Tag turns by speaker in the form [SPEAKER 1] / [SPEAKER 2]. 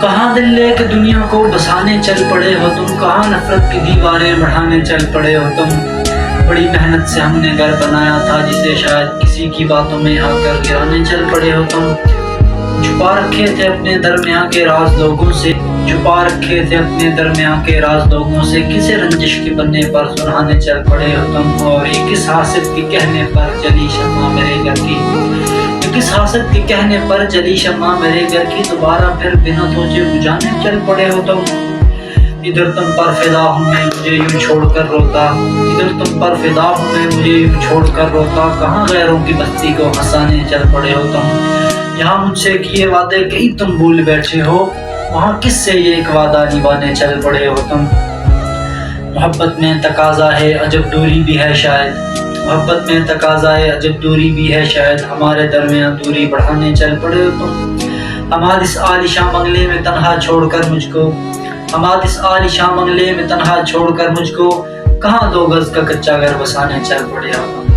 [SPEAKER 1] کہاں دل لے کے دنیا کو بسانے چل پڑے ہو تم، کہاں نفرت کی دیواریں بڑھانے چل پڑے ہو تم. بڑی محنت سے ہم نے گھر بنایا تھا جسے شاید کسی کی باتوں میں آ کر گرانے چل پڑے ہو تم. چھپا رکھے تھے اپنے درمیاں کے راز لوگوں سے، چھپا رکھے تھے اپنے درمیاں کے راز لوگوں سے، کسے رنجش کے بننے پر سنانے چل پڑے ہو تم. اور یہ کس حاسد کے کہنے پر جلی شمع میرے گھر کی، یہ کس حاسد کے کہنے پر جلی شمع میرے گھر کی، دوبارہ پھر بنا سوچے بجھانے چل پڑے ہو تم. ادھر تم پر فدا ہوں میں مجھے یوں چھوڑ کر روتا، ادھر تم پر فدا ہوں میں مجھے یوں چھوڑ کر روتا، کہاں غیروں کی بستی کو ہنسانے چل پڑے ہو تم. یہاں مجھ سے کیے وعدے کہیں تم بھول بیٹھے ہو، وہاں کس سے یہ ایک وعدہ نبھانے چل پڑے ہو تم. محبت میں تقاضا ہے عجب دوری بھی ہے شاید، محبت میں تقاضا ہے عجب دوری بھی ہے شاید، ہمارے درمیان دوری بڑھانے چل پڑے ہو تم. ہمارے اس عالیشاں بنگلے میں تنہا چھوڑ کر مجھ کو، ہمارے اس عالیشاں بنگلے میں تنہا چھوڑ کر مجھ کو، کہاں 2 گز کا کچا گھر بسانے چل پڑے ہو تم.